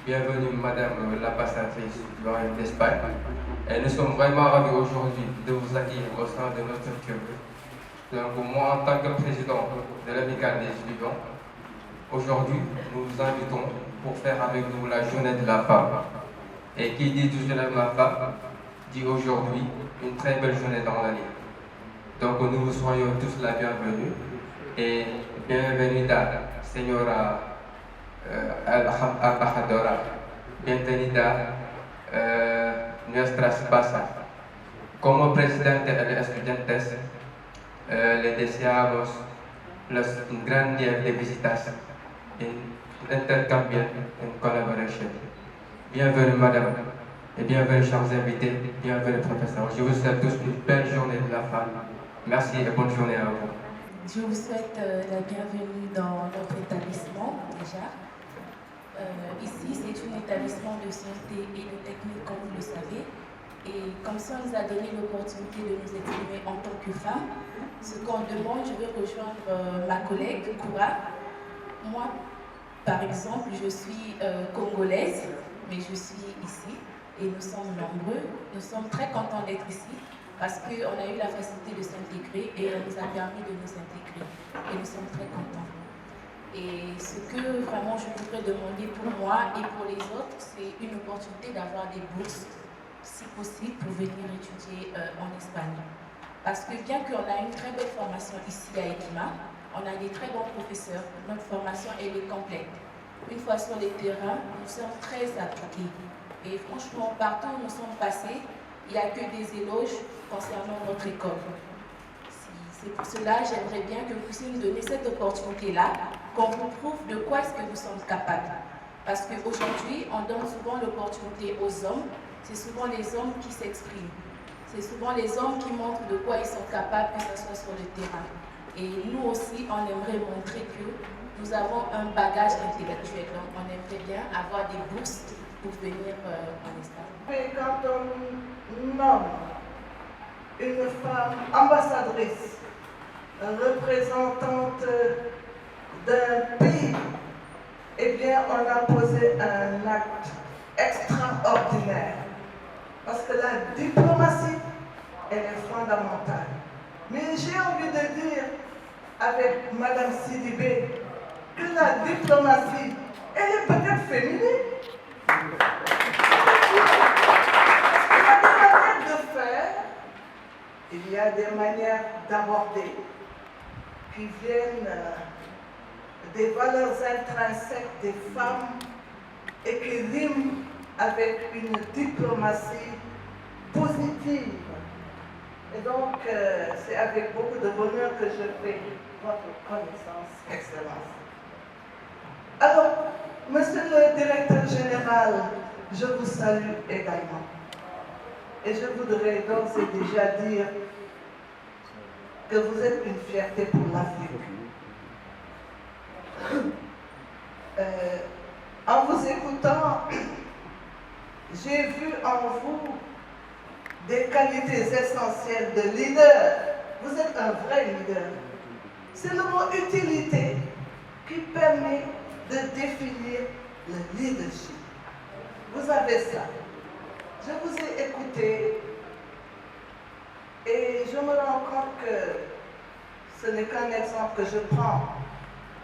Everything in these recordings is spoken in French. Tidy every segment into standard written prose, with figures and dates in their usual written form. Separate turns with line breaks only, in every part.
Bienvenue Madame l'ambassadrice du Royaume d'Espagne. Et nous sommes vraiment ravis aujourd'hui de vous accueillir au sein de notre club. Donc moi, en tant que président de l'Amicale des étudiants, aujourd'hui, nous vous invitons pour faire avec nous la journée de la femme. Et qui dit journée de la femme, dit aujourd'hui une très belle journée dans l'année. Donc nous vous soyons tous la bienvenue. Et bienvenida, señora embajadora, bienvenida nuestra esposa. Como presidente de los estudiantes, le deseamos un gran día de visitas en intercambio, en colaboración. Bienvenue madame, et bienvenue chers invités, bienvenue professeur. Je vous souhaite tous une belle journée de la femme. Merci et bonne journée à vous.
Je vous souhaite la bienvenue dans notre établissement déjà. Ici, c'est un établissement de santé et de technique, comme vous le savez. Et comme ça, on nous a donné l'opportunité de nous exprimer en tant que femmes. Ce qu'on demande, je vais rejoindre ma collègue Koura. Moi, par exemple, je suis congolaise, mais je suis ici et nous sommes nombreux. Nous sommes très contents d'être ici parce qu'on a eu la facilité de s'intégrer et on nous a permis de nous intégrer. Et nous sommes très contents. Et ce que vraiment je voudrais demander pour moi et pour les autres, c'est une opportunité d'avoir des bourses, si possible, pour venir étudier en Espagne. Parce que bien qu'on a une très belle formation ici à Ekima, on a des très bons professeurs, notre formation elle est complète. Une fois sur les terrains, nous sommes très appliqués. Et franchement, partout où nous sommes passés, il n'y a que des éloges concernant notre école. C'est pour cela que j'aimerais bien que vous puissiez nous donner cette opportunité-là, qu'on vous prouve de quoi est-ce que nous sommes capables. Parce qu'aujourd'hui, on donne souvent l'opportunité aux hommes, c'est souvent les hommes qui s'expriment. C'est souvent les hommes qui montrent de quoi ils sont capables, que ce soit sur le terrain. Et nous aussi, on aimerait montrer que nous avons un bagage intellectuel. Donc, on aimerait bien avoir des bourses pour venir en Espagne.
Quand on nomme une femme ambassadrice, représentante d'un pays, eh bien, on a posé un acte extraordinaire. Parce que la diplomatie, elle est fondamentale. Mais j'ai envie de dire avec Madame Sidibé que la diplomatie, elle est peut-être féminine. Il y a des manières d'aborder qui viennent des valeurs intrinsèques des femmes et qui riment avec une diplomatie positive. Et donc, c'est avec beaucoup de bonheur que je fais votre connaissance, Excellence. Alors, Monsieur le Directeur Général, je vous salue également. Et je voudrais d'ores et déjà dire que vous êtes une fierté pour l'Afrique. En vous écoutant, j'ai vu en vous des qualités essentielles de leader. Vous êtes un vrai leader. C'est le mot utilité qui permet de définir le leadership. Vous avez ça. Je vous ai écouté et je me rends compte que ce n'est qu'un exemple que je prends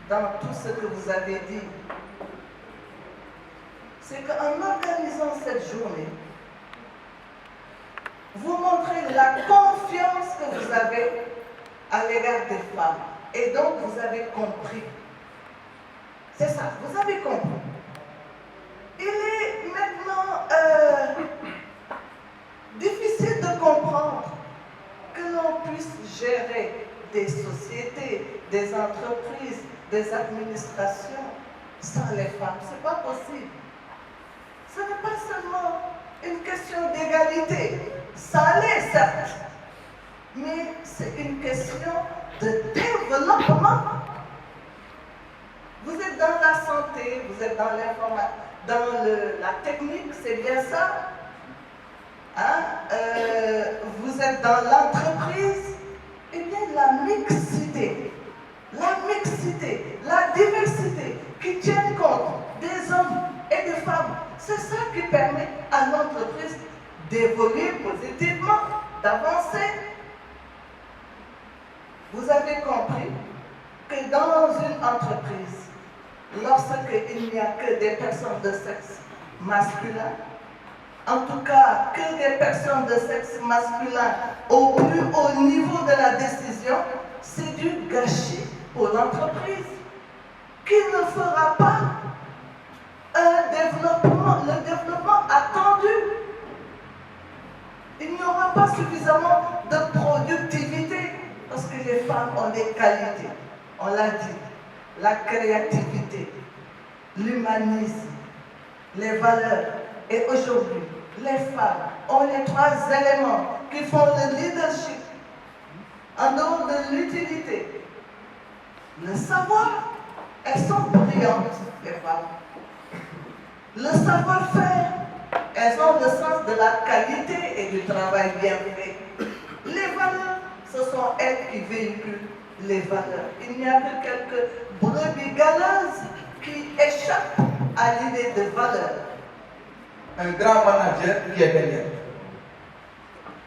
dans tout ce que vous avez dit. C'est qu'en organisant cette journée, vous montrez la confiance que vous avez à l'égard des femmes. Et donc, vous avez compris. C'est ça, vous avez compris. Il est maintenant difficile de comprendre que l'on puisse gérer des sociétés, des entreprises, des administrations sans les femmes. Ce n'est pas possible. Ce n'est pas seulement une question d'égalité. Ça l'est, certes. Mais c'est une question de développement. Vous êtes dans la santé, vous êtes dans l'informatique, dans la technique, c'est bien ça. Hein? Vous êtes dans l'entreprise. Eh bien, la mixité, la diversité qui tient compte des hommes et des femmes C'est ça qui permet à l'entreprise d'évoluer positivement, d'avancer. Vous avez compris que dans une entreprise, lorsqu'il n'y a que des personnes de sexe masculin, en tout cas que des personnes de sexe masculin au plus haut niveau de la décision, c'est du gâchis pour l'entreprise qui ne fera pas le développement attendu. Il n'y aura pas suffisamment de productivité parce que les femmes ont des qualités, on l'a dit, la créativité, l'humanisme, les valeurs. Et aujourd'hui, les femmes ont les trois éléments qui font le leadership en dehors de l'utilité. Le savoir, elles sont brillantes, les femmes. Le savoir-faire, elles ont le sens de la qualité et du travail bien fait. Les valeurs, ce sont elles qui véhiculent les valeurs. Il n'y a que quelques brebis galeuses qui échappent à l'idée de valeur.
Un grand manager qui est derrière.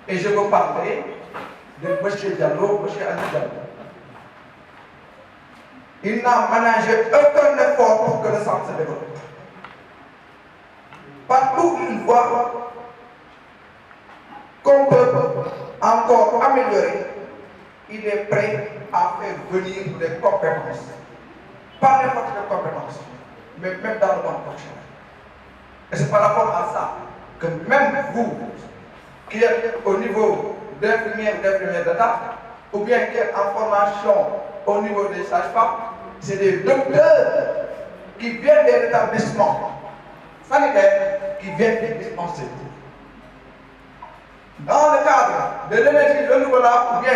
Et je veux parler de M. Diallo, M. Ali Diallo. Il n'a managé aucun effort pour que le centre se développe. Partout où il voit qu'on peut encore améliorer, il est prêt à faire venir des compétences. Pas n'importe quelle compétence, mais même dans le monde professionnel. Et c'est par rapport à ça que même vous, qui êtes au niveau d'infirmière d'État, ou bien qui êtes en formation au niveau des sages-femmes, c'est des docteurs qui viennent des établissements sanitaires qui viennent les dispenser. Dans le cadre de l'énergie renouvelable, ou bien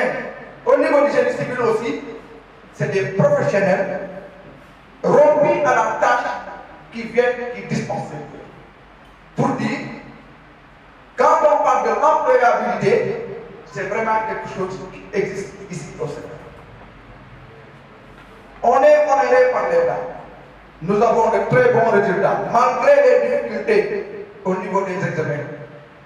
au niveau du génie civil aussi, c'est des professionnels rompus à la tâche qui viennent y dispenser. Pour dire, quand on parle de l'employabilité, c'est vraiment quelque chose qui existe ici au Sénégal. On est honoré par l'État. Nous avons de très bons résultats. Malgré les difficultés au niveau des examens,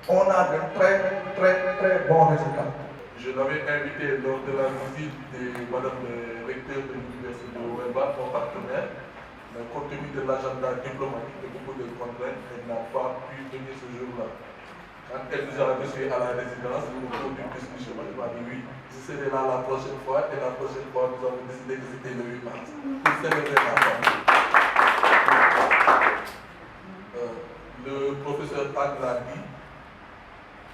on a de très bons résultats.
Je l'avais invité lors de la visite de Madame le recteur de l'Université de Ouéba, mon partenaire. Mais compte tenu de l'agenda diplomatique et beaucoup de contraintes, elle n'a pas pu venir ce jour-là. Quand elle nous a reçus à la résidence, nous avons eu une discussion. Elle m'a dit oui, je serai là la prochaine fois, et la prochaine fois, nous avons décidé que c'était le 8 mars pour célébrer la famille. Le professeur Anne l'a dit,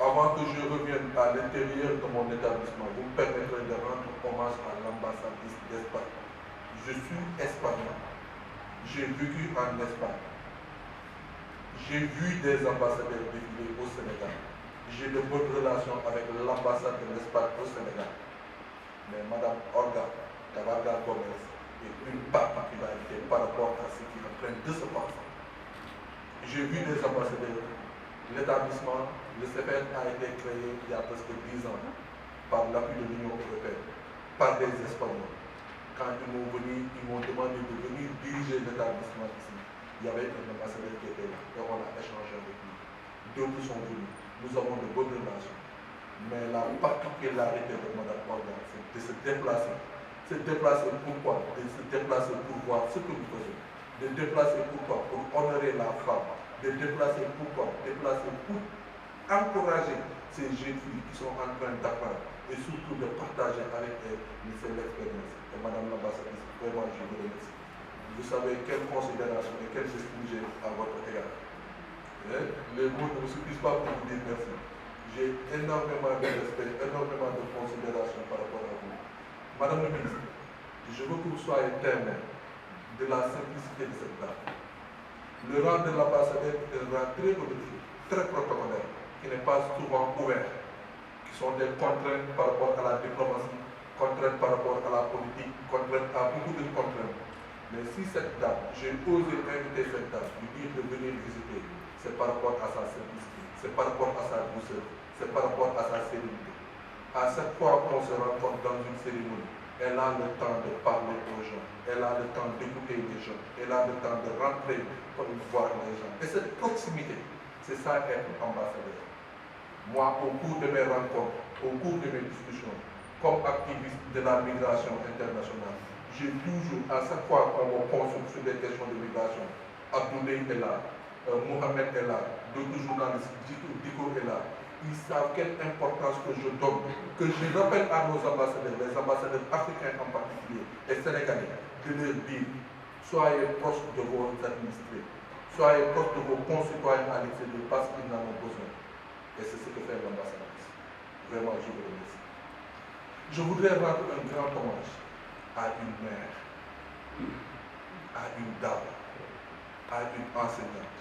avant que je revienne à l'intérieur de mon établissement, vous me permettrez de rendre hommage à l'ambassadrice d'Espagne. Je suis espagnol. J'ai vécu en Espagne. J'ai vu des ambassadeurs défiler au Sénégal. J'ai de bonnes relations avec l'ambassade de l'Espagne au Sénégal. Mais Mme Olga Cavarga Gomez est une particularité par rapport à ce qui est en train de se passer. J'ai vu des ambassadeurs. L'établissement, le CEPEL a été créé il y a presque 10 ans par l'appui de l'Union européenne, par des Espagnols. Quand ils m'ont demandé de venir diriger l'établissement ici, il y avait un ambassadeur qui était là et on a échangé avec lui. D'autres sont venus. Nous avons de bonnes relations. Mais la particularité de Mme Olga, c'est de se déplacer. Se déplacer pourquoi? De se déplacer pour voir ce que nous faisons. De déplacer pourquoi? Pour honorer la femme. De déplacer pourquoi? Déplacer pour encourager ces jeunes filles qui sont en train d'apprendre et surtout de partager avec elles l'expérience. Et Madame l'ambassadrice, vraiment je vous remercie. Vous savez quelle considération et quelle estime j'ai à votre égard. Les mots ne me suffisent pas pour vous dire merci. J'ai énormément de respect, énormément de considération par rapport à vous. Madame le ministre, je veux que vous soyez témoin de la simplicité de cette dame. Le rang de l'ambassadeur est un rang très modéré, très protocolaire, qui n'est pas souvent ouvert, qui sont des contraintes par rapport à la diplomatie, contraintes par rapport à la politique, contraintes à beaucoup de contraintes. Mais si cette dame, j'ai osé inviter cette dame, lui dire de venir visiter, c'est par rapport à sa simplicité, c'est par rapport à sa douceur, c'est par rapport à sa sérénité. À chaque fois qu'on se rencontre dans une cérémonie, Elle a le temps de parler aux gens. Elle a le temps d'écouter les gens. Elle a le temps de rentrer pour voir les gens. Et cette proximité, c'est ça être ambassadeur. Moi, au cours de mes rencontres, au cours de mes discussions, comme activiste de la migration internationale, j'ai toujours, à chaque fois qu'on me consulte sur des questions de migration, Abdoulaye est là, Mohamed est là, d'autres journalistes, Diko est là. Ils savent quelle importance que je donne, que je rappelle à nos ambassadeurs, les ambassadeurs africains en particulier, et sénégalais, de leur dire, soyez proches de vos administrés, soyez proches de vos concitoyens à l'extérieur parce qu'ils en ont besoin. Et c'est ce que fait l'ambassadrice. Vraiment, je vous remercie. Je voudrais rendre un grand hommage à une mère, à une dame, à une enseignante,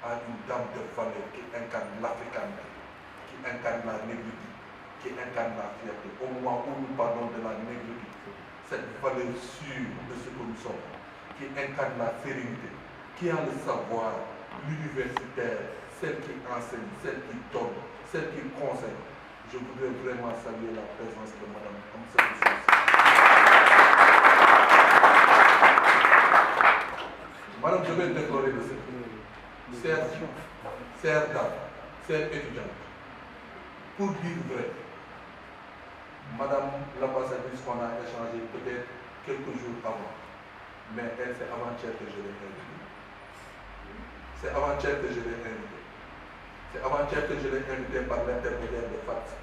à une dame de valeur qui incarne l'africaneté, qui incarne la négritude, qui incarne la fierté. Au moment où nous parlons de la négritude, cette valeur sûre de ce que nous sommes, qui incarne la sérénité, qui a le savoir, l'universitaire, celle qui enseigne, celle qui donne, celle qui conseille. Je voudrais vraiment saluer la présence de Mme Amsa. Madame, je vais déplorer de ce chère dame, chère étudiante. Pour dire vrai, Madame l'ambassadrice, on a échangé peut-être quelques jours avant, mais elle, c'est avant-hier que je l'ai invitée. C'est avant-hier que je l'ai invitée. C'est avant-hier que je l'ai invitée par l'intermédiaire de Fatsi,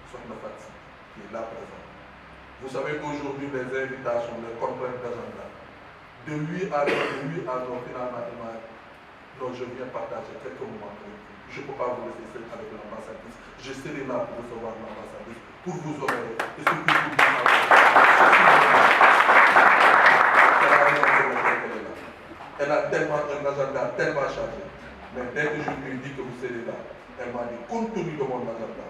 Sokhna Fatsi, qui est là présent. Vous savez qu'aujourd'hui, les invitations, les contraintes d'agenda, de lui à l'heure, finalement, donc je viens partager quelques moments avec vous. Je ne peux pas vous laisser seul avec l'ambassadrice. Je serai là pour recevoir l'ambassadrice, pour vous honorer et surtout pour vous Elle a tellement un agenda tellement chargé. Mais dès que je lui ai dit que vous serez là, elle m'a dit, compte tenu de mon agenda,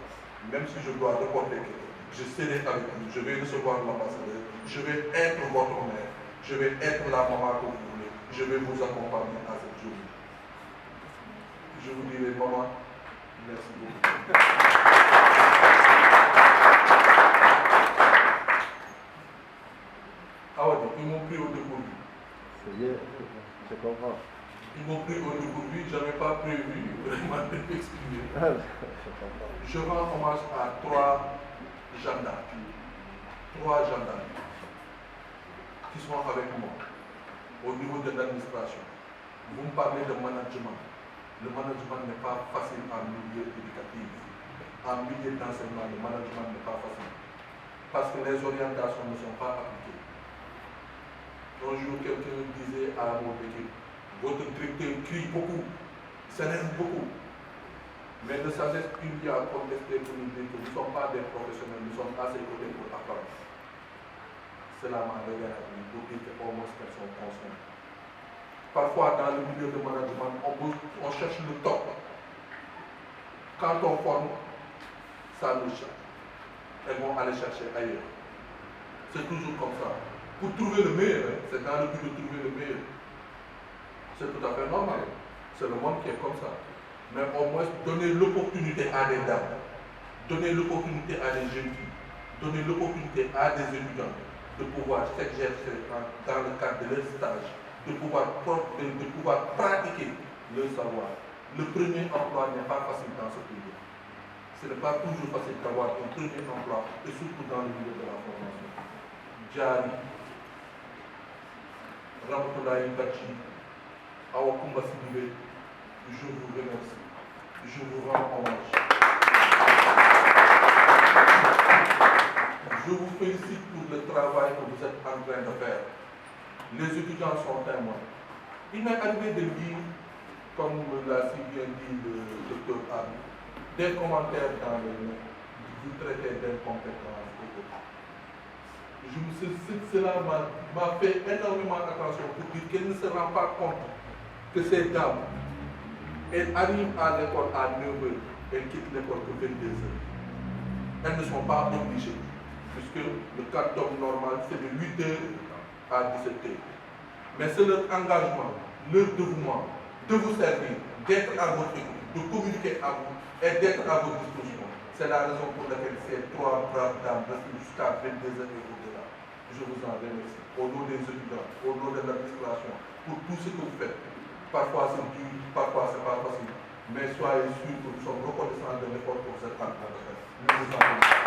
même si je dois reporter quelque chose, je serai avec vous, je vais recevoir l'ambassadeur, je vais être votre mère, je vais être la maman que vous voulez, je vais vous accompagner à cette journée. Je vous dirai, maman, merci beaucoup. Awadi, ils m'ont pris au dépourvu.
C'est bien, je comprends.
Ils m'ont pris au dépourvu, je n'avais pas prévu vraiment de m'exprimer. Je rends hommage à 3 gendarmes. 3 gendarmes qui sont avec moi au niveau de l'administration. Vous me parlez de management. Le management n'est pas facile en milieu éducatif. En milieu d'enseignement, le management n'est pas facile. Parce que les orientations ne sont pas appliquées. Un jour, quelqu'un disait à mon équipe, votre directeur crie beaucoup, s'énerve beaucoup. Mais de sagesse, il y a contesté pour nous dire que nous ne sommes pas des professionnels, nous sommes à ses côtés pour apprendre. Cela m'a regardé pour dire qu'au moins qu'elles sont conscientes. Parfois, dans le milieu de management, on cherche le top. Quand on forme, ça nous cherche. Elles vont aller chercher ailleurs. C'est toujours comme ça. Pour trouver le meilleur, c'est dans le but de trouver le meilleur. C'est tout à fait normal. C'est le monde qui est comme ça. Mais au moins, donner l'opportunité à des dames, donner l'opportunité à des jeunes filles, donner l'opportunité à des étudiants de pouvoir s'exercer dans le cadre de leur stage, de pouvoir pratiquer leur savoir. Le premier emploi n'est pas facile dans ce pays. Ce n'est pas toujours facile d'avoir un premier emploi, et surtout dans le milieu de la formation. Djari, Ramatoulaye Bachi, Awa Koumba Sidibé, je vous remercie. Je vous rends hommage. Je vous félicite pour le travail que vous êtes en train de faire. Les étudiants sont témoins. Il m'est arrivé de lire, comme l'a si bien dit le docteur Anne, des commentaires dans le net, vous traitez d'incompétence. Cela m'a fait énormément attention pour dire qu'elle ne se rend pas compte que ces dames, elles arrivent à l'école à 9h, elles quittent l'école que 22h. Elles ne sont pas obligées, puisque le quantum normal c'est de 8h à 17h. Mais c'est leur engagement, leur dévouement de vous servir, d'être à votre écoute, de communiquer à vous et d'être à votre disposition. C'est la raison pour laquelle ces 3 braves dames restent jusqu'à 22h et au-delà. je vous en remercie. Au nom des étudiants, au nom de l'administration, pour tout ce que vous faites. Parfois c'est dur, parfois c'est pas facile. Mais soyez sûrs que nous sommes reconnaissants de l'effort que vous êtes en train de faire. Nous vous en remercions.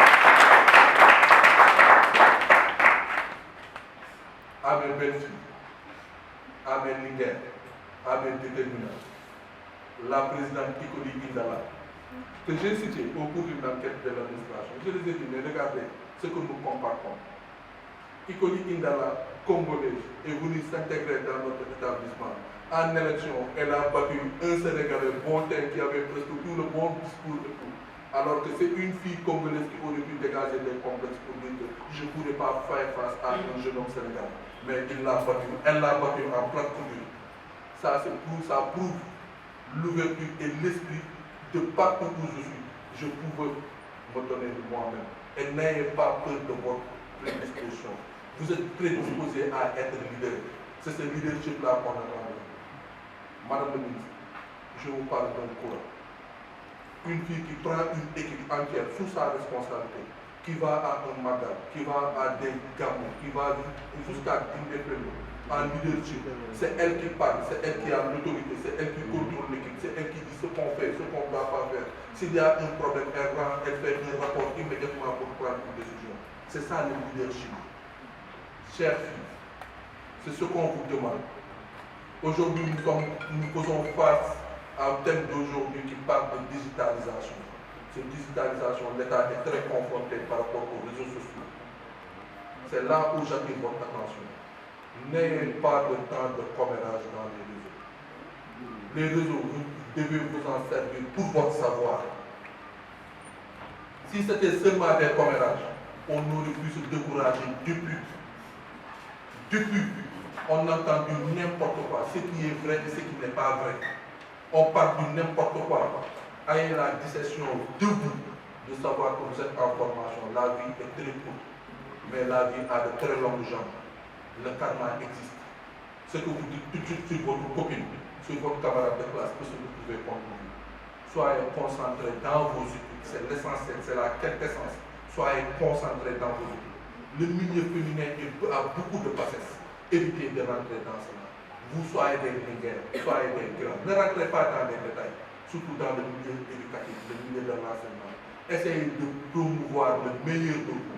À mes belles-filles, à mes ligueurs, à mes déterminants, la présidente Ikoli Indala, que j'ai cité au cours d'une enquête de l'administration, je les ai dit, mais regardez ce que nous comparons. Ikoli Indala, congolaise, est venue s'intégrer dans notre établissement. En élection, elle a battu un Sénégalais bon teint qui avait presque tout le bon discours et tout. Alors que c'est une fille congolaise qui aurait pu dégager des complexes pour dire que je ne pourrais pas faire face à un jeune homme sénégalais. Mais il l'a battu, elle l'a battu en pleine figure. Ça prouve l'ouverture et l'esprit de partout où je suis. Je pouvais me donner de moi-même. Et n'ayez pas peur de votre prédisposition. Vous êtes prédisposé à être leader. C'est ce leadership-là qu'on attend. Madame la ministre, je vous parle d'un courage. Une fille qui prend une équipe entière sous sa responsabilité, qui va à un magal, qui va à des gamins, qui va jusqu'à indépendant, en leadership. C'est elle qui parle, c'est elle qui a l'autorité, c'est elle qui contrôle l'équipe, c'est elle qui dit ce qu'on fait, ce qu'on ne doit pas faire. S'il y a un problème, elle fait un rapport immédiatement pour prendre une décision. C'est ça le leadership. Chères filles, c'est ce qu'on vous demande. Aujourd'hui, nous faisons face à un thème d'aujourd'hui qui parle de digitalisation. Cette digitalisation, l'État est très confronté par rapport aux réseaux sociaux. C'est là où j'attire votre attention. N'ayez pas de temps de commérage dans les réseaux. Les réseaux, vous devez vous en servir pour votre savoir. Si c'était seulement des commérages, on aurait pu se décourager depuis. On entend du n'importe quoi, ce qui est vrai et ce qui n'est pas vrai. On parle du n'importe quoi. Ayez la discrétion de vous de savoir que vous êtes en formation. La vie est très courte, mais la vie a de très longues jambes. Le karma existe. Ce que vous dites tout de suite sur votre copine, sur votre camarade de classe, que ce que vous pouvez comprendre. Soyez concentrés dans vos études, c'est l'essentiel, c'est la quintessence. Soyez concentrés dans vos études. Le milieu féminin a beaucoup de bassesse. Évitez de rentrer dans cela. Vous soyez des guerres, soyez des grands. Ne rentrez pas dans les détails, surtout dans le milieu éducatif, le milieu de l'enseignement. Essayez de promouvoir le meilleur de vous,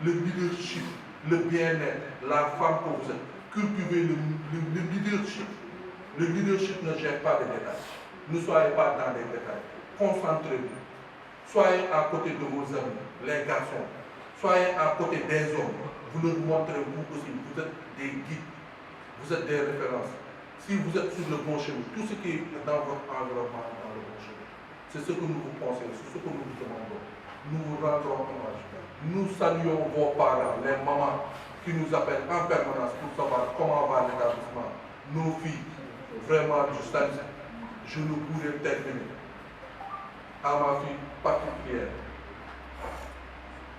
le leadership, le bien-être, la femme que vous êtes. Cultivez le leadership. Le leadership ne gère pas de détails. Ne soyez pas dans les détails. Concentrez-vous. Soyez à côté de vos amis, les garçons. Soyez à côté des hommes. Vous leur montrez, vous aussi, vous êtes des guides, vous êtes des références. Si vous êtes sur le bon chemin, tout ce qui est dans votre environnement est dans le bon chemin. C'est ce que nous vous conseillons, c'est ce que nous vous demandons. Nous vous rendrons hommage. Nous saluons vos parents, les mamans qui nous appellent en permanence pour savoir comment va l'établissement. Nos filles, vraiment, je salue. Je ne pourrais terminer. À ma fille particulière,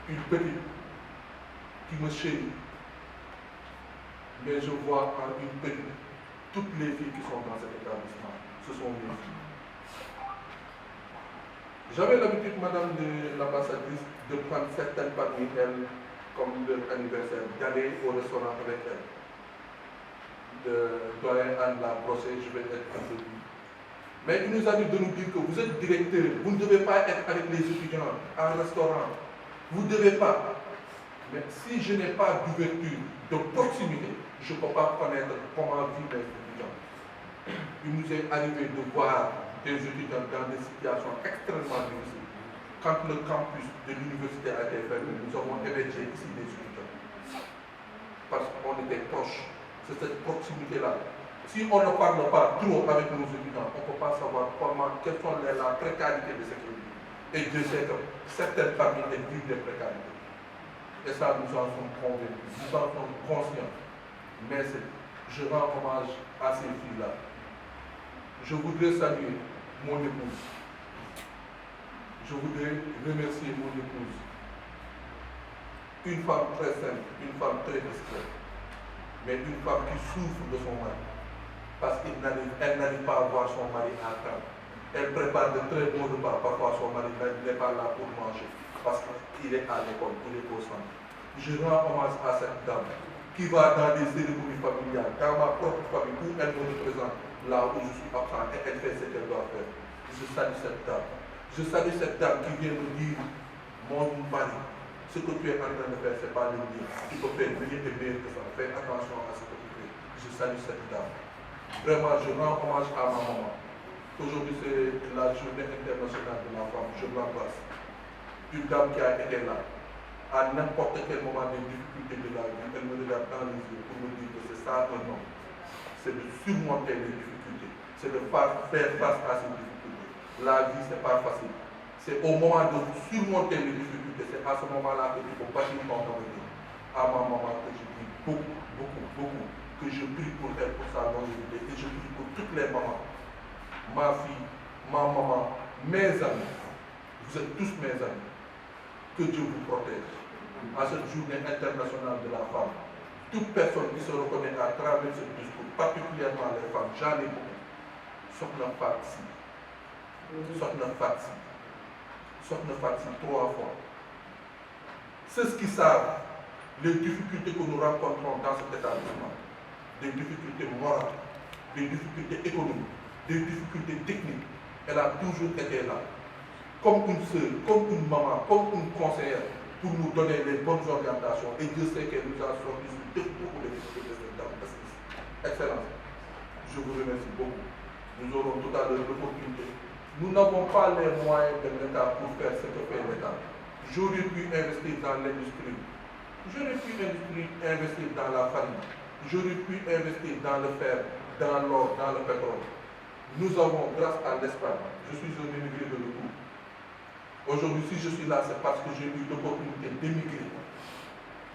une petite qui me chérit, mais je vois en une petite toutes les filles qui sont dans cet établissement. Ce sont mes filles. J'avais l'habitude, madame l'ambassadrice, de prendre certaines parmi elles, comme leur anniversaire, d'aller au restaurant avec elles. De doyen Anne l'a brossé, je vais être un peu plus. Mais il nous a dit de nous dire que vous êtes directeur, vous ne devez pas être avec les étudiants en restaurant. Vous ne devez pas. Mais si je n'ai pas d'ouverture, de proximité, je ne peux pas connaître comment vivent les étudiants. Il nous est arrivé de voir des étudiants dans des situations extrêmement difficiles. Quand le campus de l'université a été fermé, nous avons hébergé ici des étudiants. Parce qu'on était proches. C'est cette proximité-là. Si on ne parle pas trop avec nos étudiants, on ne peut pas savoir quelles sont la précarité de cette vie. Et Dieu sait que certaines familles vivent des précarités. Et ça, nous en sommes convaincus, nous en sommes conscients. Mais je rends hommage à ces filles-là. Je voudrais saluer mon épouse. Je voudrais remercier mon épouse. Une femme très simple, une femme très discrète, mais une femme qui souffre de son mari. Parce qu'elle n'arrive pas à voir son mari à temps. Elle prépare de très bons repas, parfois son mari n'est pas là pour manger, parce qu'il est à l'école, il est au centre. je rends hommage à cette dame qui va dans des cérémonies familiales, dans ma propre famille, où elle me représente là où je suis absent et elle fait ce qu'elle doit faire. Je salue cette dame. Je salue cette dame qui vient me dire, mon mari, ce que tu es en train de faire, ce n'est pas le dire. Tu peux faire mieux et meilleur que ça. Fais attention à ce que tu fais. Je salue cette dame. Vraiment, je rends hommage à ma maman. Aujourd'hui, c'est la journée internationale de la femme. Je l'embrasse. Une dame qui a été là. À n'importe quel moment des difficultés de la vie, elle me regarde dans les yeux pour me dire que c'est ça un homme. C'est de surmonter les difficultés. C'est de faire face à ces difficultés. La vie, ce n'est pas facile. C'est au moment de surmonter les difficultés, c'est à ce moment-là que tu peux bâtir ton avenir. À ma maman, que je prie beaucoup, beaucoup, beaucoup, que je prie pour elle, pour sa longévité, et je prie pour toutes les mamans. Ma fille, ma maman, mes amis, vous êtes tous mes amis. Que Dieu vous protège. À cette journée internationale de la femme, toute personne qui se reconnaît à travers ce discours, particulièrement les femmes, j'en ai beaucoup, Sokhna Faty Sy, Sokhna Faty Sy, Sokhna Faty Sy 3 fois. Ceux qui savent les difficultés que nous rencontrons dans cet établissement, des difficultés morales, des difficultés économiques, des difficultés techniques, elle a toujours été là. Comme une sœur, comme une maman, comme une conseillère, pour nous donner les bonnes orientations. Et Dieu sait qu'elle nous a sorti sur beaucoup de difficultés de cette dame. Excellence, je vous remercie beaucoup. Nous aurons tout à l'heure l'opportunité. Nous n'avons pas les moyens de l'État pour faire ce que fait l'État. J'aurais pu investir dans l'industrie. J'aurais pu investir dans la farine. J'aurais pu investir dans le fer, dans l'or, dans le pétrole. Nous avons, grâce à l'Espagne, je suis un immigré de retour. Aujourd'hui, si je suis là, c'est parce que j'ai eu l'opportunité d'émigrer.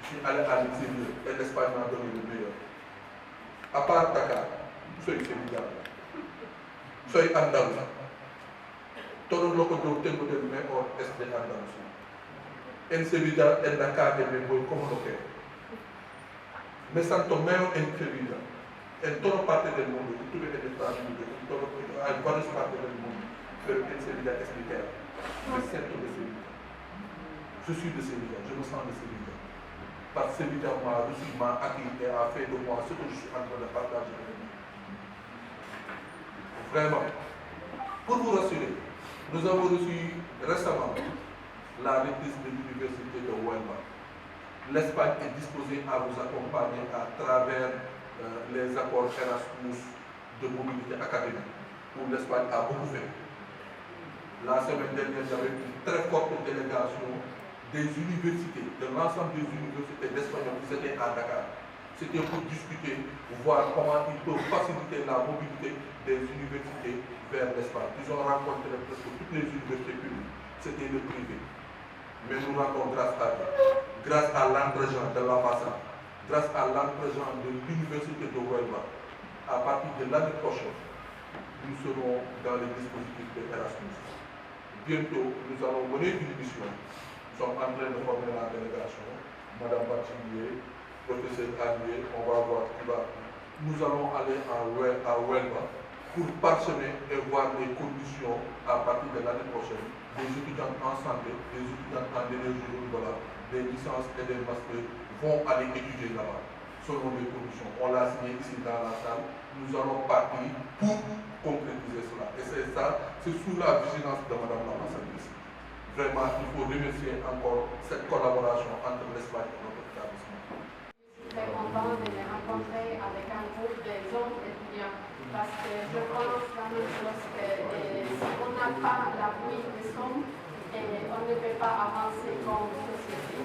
Je suis allé à l'extérieur et l'Espagne m'a donné le meilleur. À part Dakar, soy Sénégal, soy Andalous. Todo lo que yo tengo del mejor es de Andalucía. En Sevilla, en Dakar, me voy como lo que. Me siento mejor en Sevilla. En toda parte del mundo, yo estuve en Estados Unidos, hay varias partes del mundo, pero en Sevilla es mi tierra. Je suis de Séville. Je suis de Séville, je me sens de Séville. Parce que Séville m'a reçu, m'a acquis et a fait de moi ce que je suis en train de partager avec vous. Vraiment. Pour vous rassurer, nous avons reçu récemment la rectrice de l'université de Huelva. L'Espagne est disposée à vous accompagner à travers les accords Erasmus de mobilité académique, où l'Espagne a beaucoup fait. La semaine dernière, j'avais une très forte délégation des universités, de l'ensemble des universités d'Espagnol qui étaient à Dakar. C'était pour discuter, voir comment ils peuvent faciliter la mobilité des universités vers l'Espagne. Ils ont rencontré presque toutes les universités publiques. C'était le privé. Mais nous rendons grâce à Dieu. Grâce à l'entraînement de l'ambassade, grâce à l'entraînement de l'université de Huelva, à partir de l'année prochaine, nous serons dans les dispositifs de Erasmus. Bientôt, nous allons mener une mission. Nous sommes en train de former la délégation. Madame Batinier, professeur Agnier, on va voir qui va. Nous allons aller à Huelva pour parsemer et voir les conditions à partir de l'année prochaine des étudiants en santé, des étudiants en énergie renouvelable, des licences et des masters vont aller étudier là-bas selon les conditions. On l'a signé ici dans la salle. Nous allons partir pour concrétiser cela. Et c'est ça, c'est sous la vigilance de Madame l'ambassadrice. Vraiment, il faut remercier encore cette collaboration entre l'Espagne et notre établissement.
Je suis très contente de me rencontrer avec un groupe de jeunes étudiants parce que je pense la même chose que si on n'a pas l'appui des hommes, on ne peut pas avancer comme société.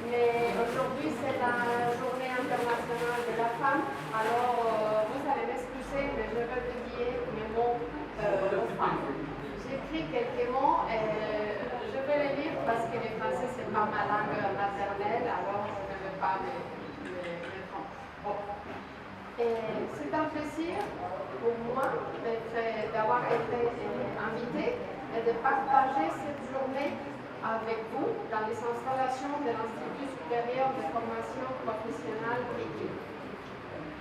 Mais aujourd'hui, c'est la journée internationale de la femme. Alors, vous allez m'excuser, mais je vais dédier mes mots aux femmes. J'écris quelques mots et je vais les lire parce que le français, c'est pas ma langue maternelle, alors je ne vais pas les tromper. Bon. C'est un plaisir pour moi d'avoir été invitée et de partager cette journée avec vous dans les installations de l'Institut supérieur de formation professionnelle et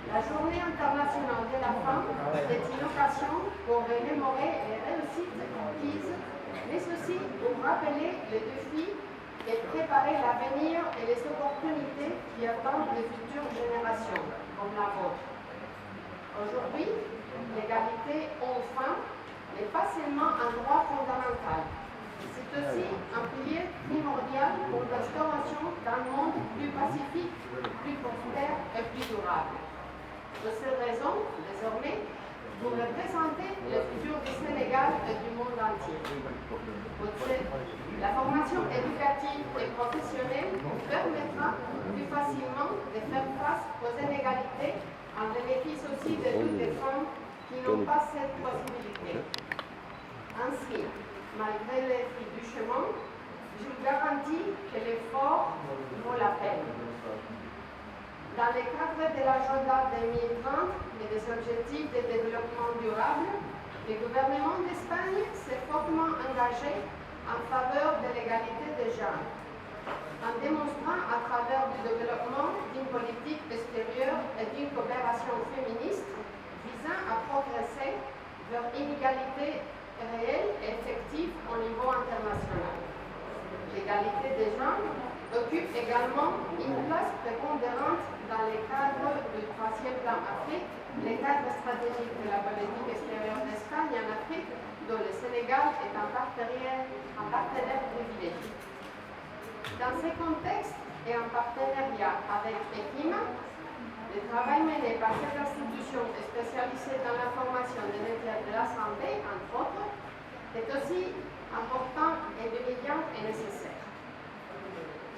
La Journée internationale de la femme est une occasion pour remémorer les réussites acquises, mais aussi pour rappeler les défis et préparer l'avenir et les opportunités qui attendent les futures générations, comme la vôtre. Aujourd'hui, l'égalité homme-femme n'est pas seulement un droit fondamental, c'est aussi un pilier primordial pour l'instauration d'un monde plus pacifique, plus prospère et plus durable. De cette raison, désormais, vous représentez le futur du Sénégal et du monde entier. La formation éducative et professionnelle vous permettra plus facilement de faire face aux inégalités en bénéfice aussi de toutes les femmes qui n'ont pas cette possibilité. Ainsi, malgré les fruits du chemin, je vous garantis que l'effort vaut la peine. Dans le cadre de l'agenda 2030 et des objectifs de développement durable, le gouvernement d'Espagne s'est fortement engagé en faveur de l'égalité des genres, en démontrant à travers le développement d'une politique extérieure et d'une coopération féministe visant à progresser vers une égalité réelle et effective au niveau international. L'égalité des genres occupe également une place prépondérante dans les cadres du 3e plan Afrique, les cadres stratégiques de la politique extérieure d'Espagne en Afrique, dont le Sénégal est un partenaire privilégié. Dans ce contexte et en partenariat avec EQIMA, le travail mené par cette institution spécialisée dans la formation des métiers de la santé, entre autres, est aussi important et immédiat et nécessaire.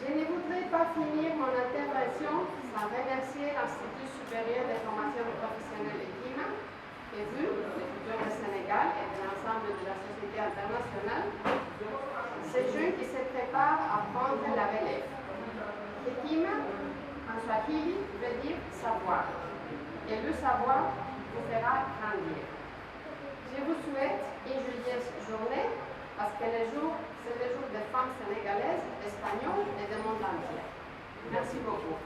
Je ne voudrais pas finir mon intervention sans remercier l'Institut supérieur de formation professionnelle EQIMA, et vu le futur du Sénégal et de l'ensemble de la société internationale, ces jeunes qui se préparent à prendre la relève. EQIMA, en swahili, veut dire savoir, et le savoir vous fera grandir. Je vous souhaite une joyeuse journée, parce que c'est le jour des femmes sénégalaises, espagnoles et du monde entier. Merci beaucoup.